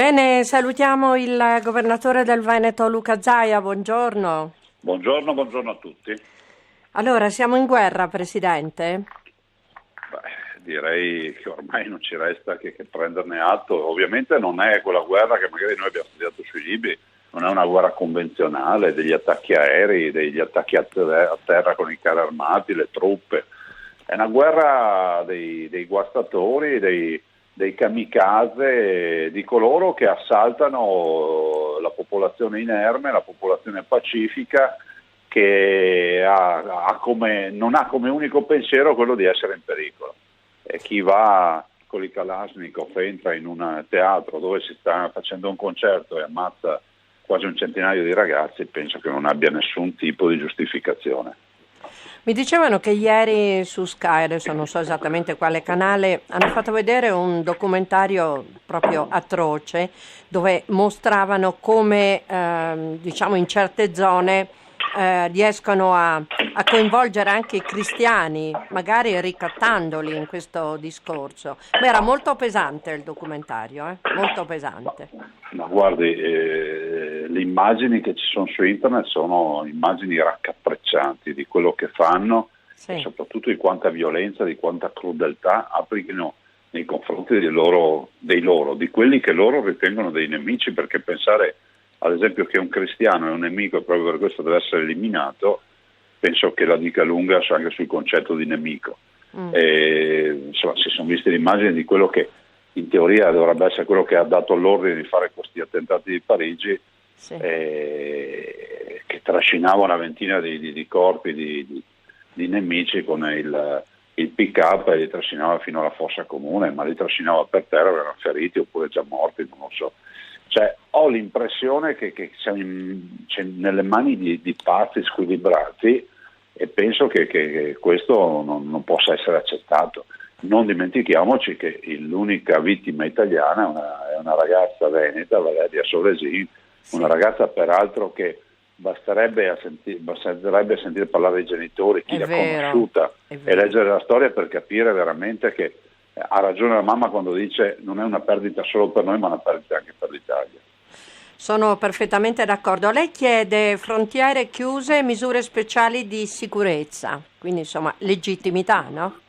Bene, salutiamo il governatore del Veneto Luca Zaia, buongiorno. Buongiorno a tutti. Allora, siamo in guerra, Presidente? Direi che ormai non ci resta che prenderne atto. Ovviamente non è quella guerra che magari noi abbiamo studiato sui libri, non è una guerra convenzionale, degli attacchi aerei, degli attacchi a terra con i carri armati, le truppe. È una guerra dei guastatori, dei kamikaze, di coloro che assaltano la popolazione inerme, la popolazione pacifica, che non ha come unico pensiero quello di essere in pericolo. E chi va con i Kalashnikov entra in un teatro dove si sta facendo un concerto e ammazza quasi un centinaio di ragazzi, penso che non abbia nessun tipo di giustificazione. Mi dicevano che ieri su Sky, adesso non so esattamente quale canale, hanno fatto vedere un documentario proprio atroce dove mostravano come in certe zone riescono a coinvolgere anche i cristiani, magari ricattandoli in questo discorso. Ma era molto pesante il documentario, molto pesante. Ma guardi, le immagini che ci sono su internet sono immagini raccapriccianti di quello che fanno, sì, e soprattutto di quanta violenza, di quanta crudeltà applicano nei confronti di quelli che loro ritengono dei nemici, perché pensare ad esempio che un cristiano è un nemico e proprio per questo deve essere eliminato, penso che la dica lunga anche sul concetto di nemico. Insomma, si sono viste le immagini di quello che in teoria dovrebbe essere quello che ha dato l'ordine di fare questi attentati di Parigi, sì, che trascinava una ventina di corpi di nemici con il pick-up e li trascinava fino alla fossa comune, ma li trascinava per terra, erano feriti oppure già morti, non lo so. Cioè, ho l'impressione che siamo nelle mani di pazzi squilibrati, e penso che questo non possa essere accettato. Non dimentichiamoci che l'unica vittima italiana è una ragazza veneta, Valeria Solesin, sì, una ragazza peraltro che basterebbe sentire parlare dei genitori, chi l'ha conosciuta, e leggere la storia per capire veramente che ha ragione la mamma quando dice non è una perdita solo per noi, ma una perdita anche per l'Italia. Sono perfettamente d'accordo. Lei chiede frontiere chiuse, misure speciali di sicurezza, quindi insomma legittimità, no?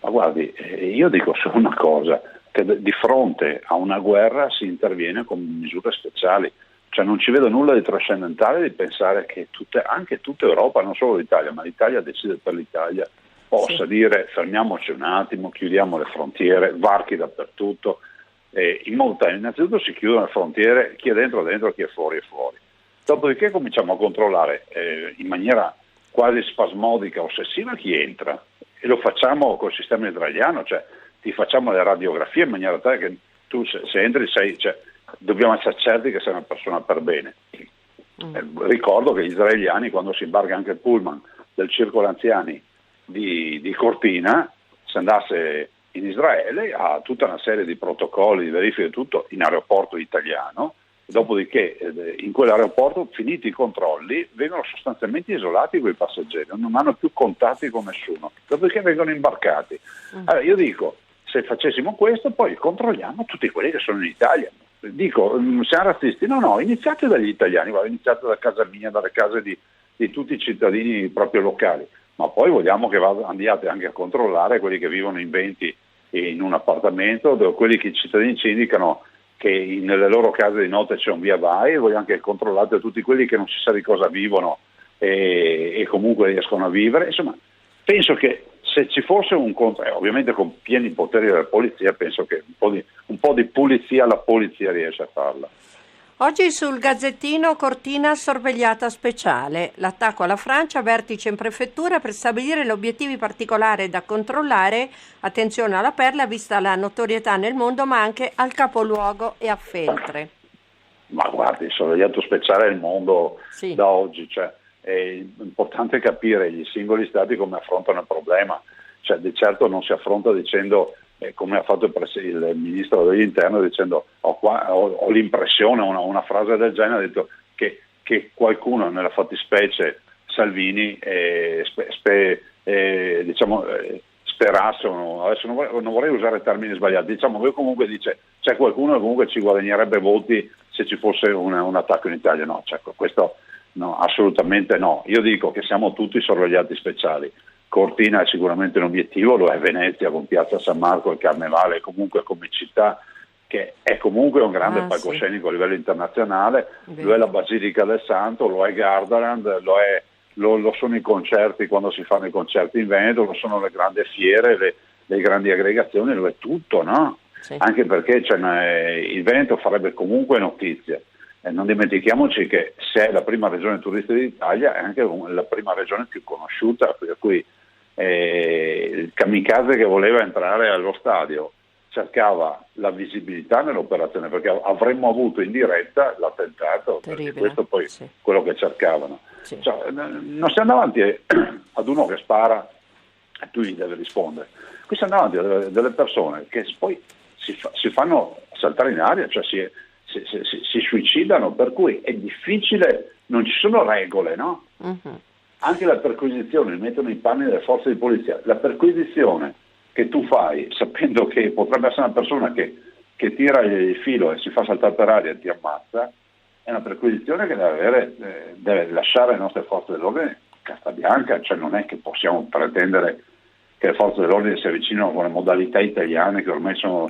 Ma guardi, io dico solo una cosa, che di fronte a una guerra si interviene con misure speciali, cioè non ci vedo nulla di trascendentale di pensare che anche tutta Europa, non solo l'Italia, ma l'Italia decide per l'Italia, possa, sì, dire fermiamoci un attimo, chiudiamo le frontiere, varchi dappertutto, in modo tale innanzitutto si chiudono le frontiere, chi è dentro, chi è fuori. Dopodiché cominciamo a controllare in maniera quasi spasmodica, ossessiva chi entra, e lo facciamo col sistema israeliano, cioè ti facciamo le radiografie in maniera tale che tu se entri dobbiamo essere certi che sei una persona per bene. Ricordo che gli israeliani, quando si imbarca anche il pullman del circolo anziani di Cortina, se andasse in Israele ha tutta una serie di protocolli di verifica e tutto in aeroporto italiano, dopodiché in quell'aeroporto, finiti i controlli, vengono sostanzialmente isolati quei passeggeri, non hanno più contatti con nessuno, dopodiché vengono imbarcati. Allora io dico, se facessimo questo poi controlliamo tutti quelli che sono in Italia. Dico, siamo razzisti? No, iniziate dagli italiani, iniziate da casa mia, dalle case di tutti i cittadini proprio locali, ma poi vogliamo che andiate anche a controllare quelli che vivono in 20 in un appartamento, quelli che i cittadini ci indicano che nelle loro case di notte c'è un via vai, e vogliamo anche controllare tutti quelli che non si sa di cosa vivono e comunque riescono a vivere. Insomma, penso che se ci fosse un controllo, ovviamente con pieni poteri della polizia, penso che un po' di pulizia la polizia riesce a farla. Oggi sul Gazzettino Cortina sorvegliata speciale, l'attacco alla Francia, vertice in prefettura per stabilire gli obiettivi particolari da controllare, attenzione alla Perla vista la notorietà nel mondo ma anche al capoluogo e a Feltre. Ma guardi, il sorvegliato speciale è il mondo, sì, da oggi, cioè è importante capire gli singoli stati come affrontano il problema, cioè di certo non si affronta dicendo come ha fatto il ministro dell'interno dicendo ho l'impressione, una frase del genere, ha detto che qualcuno nella fattispecie Salvini sperassero, adesso non vorrei usare termini sbagliati, diciamo che comunque dice c'è qualcuno che comunque ci guadagnerebbe voti se ci fosse un attacco in Italia. No, cioè, questo no, assolutamente no. Io dico che siamo tutti sorvegliati speciali. Cortina è sicuramente un obiettivo, lo è Venezia con Piazza San Marco, il Carnevale, comunque come città che è comunque un grande palcoscenico a livello internazionale, lo è la Basilica del Santo, lo è Gardaland, lo sono i concerti quando si fanno i concerti in Veneto, lo sono le grandi fiere, le grandi aggregazioni, lo è tutto, no? Sì. Anche perché il Veneto farebbe comunque notizia. Non dimentichiamoci che se è la prima regione turistica d'Italia è anche la prima regione più conosciuta, per cui il kamikaze che voleva entrare allo stadio cercava la visibilità nell'operazione, perché avremmo avuto in diretta l'attentato, perché questo poi quello che cercavano. Sì. Cioè, non stiamo davanti ad uno che spara e tu gli devi rispondere. Qui stiamo davanti a delle persone che poi si fanno saltare in aria, cioè si suicidano, per cui è difficile, non ci sono regole, no? Uh-huh. Anche la perquisizione, mi mettono i panni delle forze di polizia, la perquisizione che tu fai sapendo che potrebbe essere una persona che tira il filo e si fa saltare per aria e ti ammazza, è una perquisizione che deve lasciare le nostre forze dell'ordine carta bianca, cioè non è che possiamo pretendere che le forze dell'ordine si avvicinino con le modalità italiane che ormai sono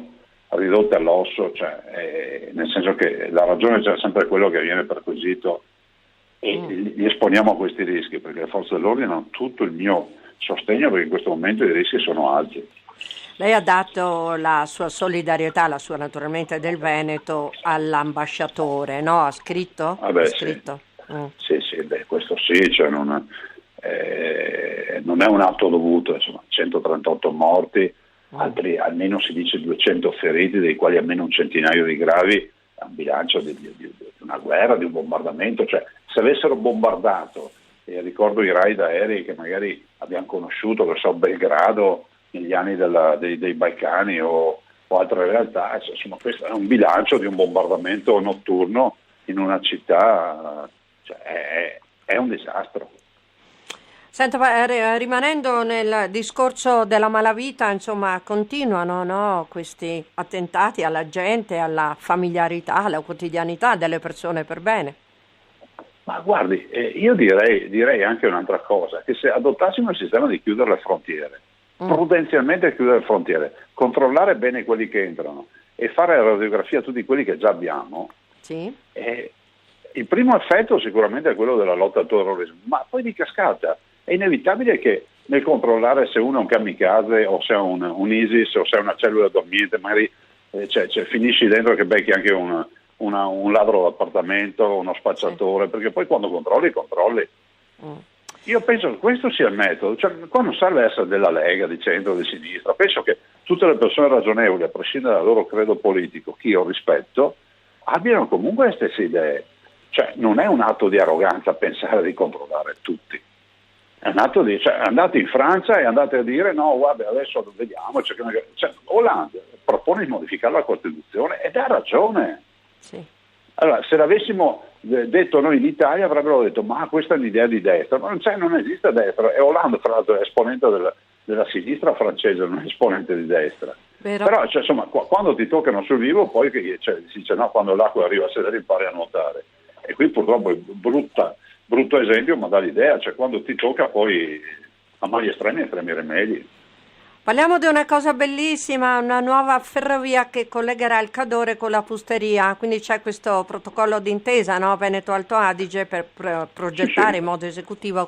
ridotte all'osso, cioè, nel senso che la ragione c'è sempre quello che viene perquisito e li esponiamo a questi rischi, perché le forze dell'ordine hanno tutto il mio sostegno, perché in questo momento i rischi sono alti. Lei ha dato la sua solidarietà, la sua naturalmente del Veneto, all'ambasciatore, no? Ha scritto? Ha scritto? Sì, questo sì, cioè non è un atto dovuto, insomma, 138 morti, altri almeno si dice 200 feriti, dei quali almeno un centinaio di gravi, è un bilancio di una guerra, di un bombardamento, cioè se avessero bombardato, ricordo i raid aerei che magari abbiamo conosciuto, che so, Belgrado negli anni dei Balcani o altre realtà, insomma questo è un bilancio di un bombardamento notturno in una città, cioè è un disastro. Senta, rimanendo nel discorso della malavita, insomma, continuano, no, questi attentati alla gente, alla familiarità, alla quotidianità delle persone per bene. Ma guardi, io direi anche un'altra cosa, che se adottassimo il sistema di chiudere le frontiere, prudenzialmente chiudere le frontiere, controllare bene quelli che entrano e fare la radiografia a tutti quelli che già abbiamo, sì. Il primo effetto sicuramente è quello della lotta al terrorismo, ma poi di cascata è inevitabile che nel controllare se uno è un kamikaze o se è un ISIS o se è una cellula dormiente, magari finisci dentro che becchi anche un ladro d'appartamento, uno spacciatore, perché poi quando controlli. Io penso che questo sia il metodo, cioè qua non serve essere della Lega, di centro, di sinistra, penso che tutte le persone ragionevoli, a prescindere dal loro credo politico, che io rispetto, abbiano comunque le stesse idee, cioè non è un atto di arroganza pensare di controllare tutti. È un atto di, andate in Francia e andate a dire no, guarda, adesso vediamo, Hollande propone di modificare la Costituzione ed ha ragione. Sì. Allora, se l'avessimo detto noi in Italia avrebbero detto ma questa è un'idea di destra, ma non esiste destra, e Hollande fra l'altro è esponente della sinistra francese, non è esponente di destra. Vero. Però insomma, quando ti toccano sul vivo poi si dice no, quando l'acqua arriva a sedere impari a nuotare, e qui purtroppo è brutto esempio, ma dà l'idea, cioè quando ti tocca poi a mali estremi rimedi. Parliamo di una cosa bellissima, una nuova ferrovia che collegherà il Cadore con la Pusteria, quindi c'è questo protocollo d'intesa, no? Veneto Alto Adige per progettare in modo esecutivo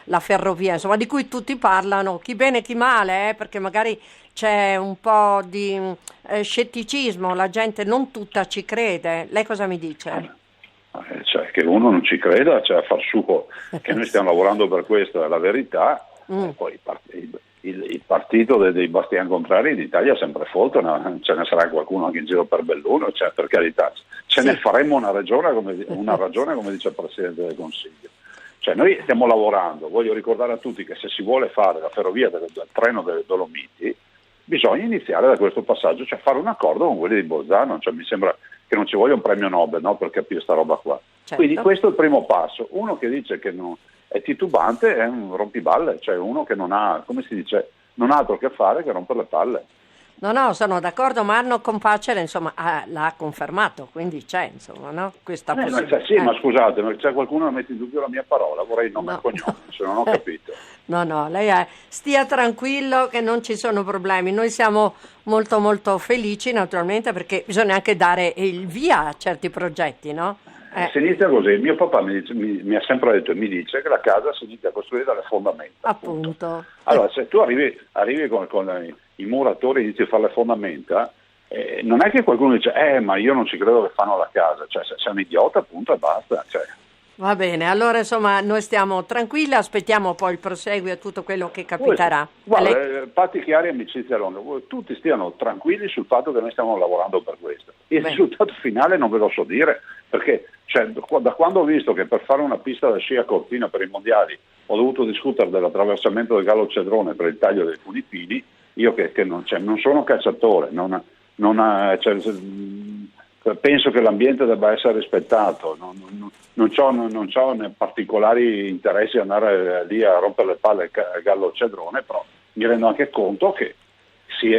la ferrovia, insomma, di cui tutti parlano, chi bene chi male, perché magari c'è un po' di scetticismo, la gente non tutta ci crede. Lei cosa mi dice? Cioè che uno non ci creda, cioè a far suo che noi stiamo lavorando per questo è la verità, poi il partito dei bastiani contrari in Italia è sempre folto, ce ne sarà qualcuno anche in giro per Belluno, cioè per carità, ne faremo una ragione come dice il Presidente del Consiglio. Cioè noi stiamo lavorando, voglio ricordare a tutti che se si vuole fare la ferrovia del treno delle Dolomiti bisogna iniziare da questo passaggio, cioè fare un accordo con quelli di Bolzano, cioè mi sembra che non ci voglia un premio Nobel, no, per capire sta roba qua. Certo. Quindi questo è il primo passo. Uno che dice che è titubante è un rompiballe, cioè uno che non ha, come si dice, non ha altro che fare che rompere le palle. No, sono d'accordo, ma Arno Compacere, insomma, l'ha confermato, quindi c'è, insomma, no? Questa possibilità. Sì, ma scusate, ma c'è qualcuno che mette in dubbio la mia parola, vorrei il nome e cognome, se non ho capito. No, stia tranquillo che non ci sono problemi. Noi siamo molto molto felici, naturalmente, perché bisogna anche dare il via a certi progetti, no? Si inizia così, mio papà mi ha sempre detto e mi dice che la casa si inizia a costruire dalle fondamenta. Appunto. Allora, se tu arrivi con i muratori e inizi a fare le fondamenta, non è che qualcuno dice ma io non ci credo che fanno la casa, cioè se sei un idiota appunto e basta. Cioè. Va bene, allora insomma noi stiamo tranquilli, aspettiamo poi il proseguio e tutto quello che capiterà. Guarda, patti chiari, amicizia a Londra, tutti stiano tranquilli sul fatto che noi stiamo lavorando per questo. Il risultato finale non ve lo so dire, perché da quando ho visto che per fare una pista da sci a Cortina per i mondiali ho dovuto discutere dell'attraversamento del Gallo Cedrone per il taglio dei funipini, io che non sono cacciatore, penso che l'ambiente debba essere rispettato, non ho particolari interessi ad andare lì a rompere le palle al Gallo Cedrone, però mi rendo anche conto che si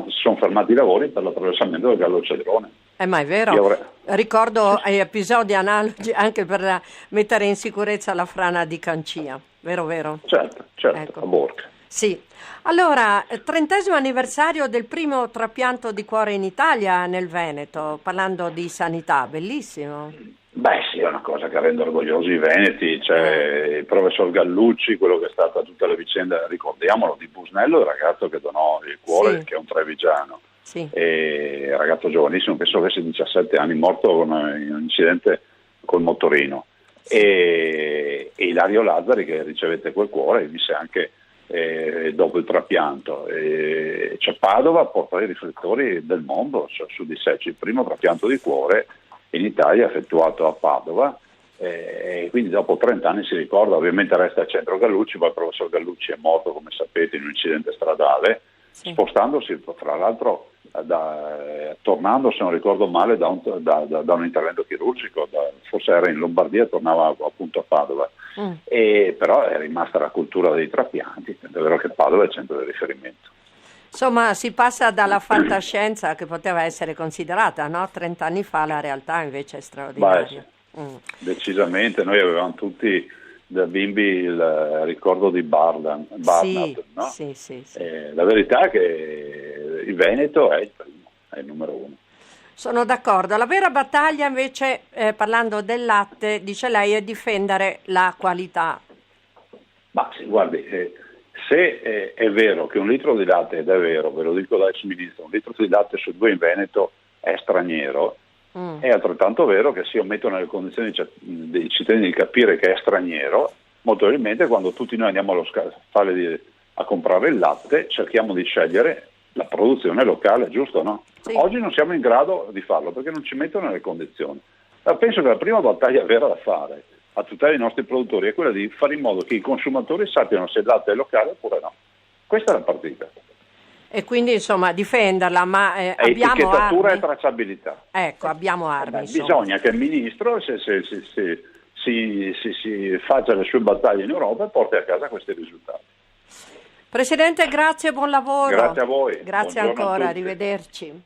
sono fermati i lavori per l'attraversamento del Gallo Cedrone. Ma è vero, ricordo episodi analogi anche per mettere in sicurezza la frana di Cancia, vero? Certo, ecco. A Borca. Sì, allora, 30° anniversario del primo trapianto di cuore in Italia nel Veneto, parlando di sanità, bellissimo. Beh sì, è una cosa che rende orgogliosi i veneti, c'è il professor Gallucci, quello che è stata tutte le vicende, ricordiamolo, di Busnello, il ragazzo che donò il cuore, che è un trevigiano. Sì. E ragazzo giovanissimo, penso avesse 17 anni, morto in un incidente col motorino. E Ilario Lazzari che ricevette quel cuore e visse anche dopo il trapianto. C'è Padova, porta i riflettori del mondo su di sé, c'è il primo trapianto di cuore in Italia effettuato a Padova, e quindi dopo 30 anni si ricorda, ovviamente resta al centro Gallucci, poi il professor Gallucci è morto, come sapete, in un incidente stradale, spostandosi tra l'altro tornando, se non ricordo male, da un intervento chirurgico, forse era in Lombardia, tornava appunto a Padova. Però è rimasta la cultura dei trapianti, è vero che Padova è il centro di riferimento. Insomma, si passa dalla fantascienza che poteva essere considerata, no? 30 anni fa la realtà invece è straordinaria. Decisamente, noi avevamo tutti da bimbi il ricordo di Barnard, no? Sì. La verità è che il Veneto è il primo, è il numero uno. Sono d'accordo. La vera battaglia invece, parlando del latte, dice lei, è difendere la qualità. Ma sì, guardi, se è vero che un litro di latte, ed è vero, ve lo dico da ex ministro, un litro di latte su 2 in Veneto è straniero, è altrettanto vero che se io metto nelle condizioni dei cittadini di capire che è straniero, molto probabilmente quando tutti noi andiamo allo scaffale a comprare il latte cerchiamo di scegliere la produzione locale, giusto o no? Sì. Oggi non siamo in grado di farlo perché non ci mettono nelle condizioni. Penso che la prima battaglia vera da fare a tutelare i nostri produttori è quella di fare in modo che i consumatori sappiano se il latte è locale oppure no. Questa è la partita. E quindi insomma difenderla, ma abbiamo etichettatura armi? E tracciabilità. Ecco, abbiamo armi. Bisogna che il ministro si faccia le sue battaglie in Europa e porti a casa questi risultati. Presidente, grazie e buon lavoro. Grazie a voi. Grazie Buongiorno ancora, a tutti. arrivederci.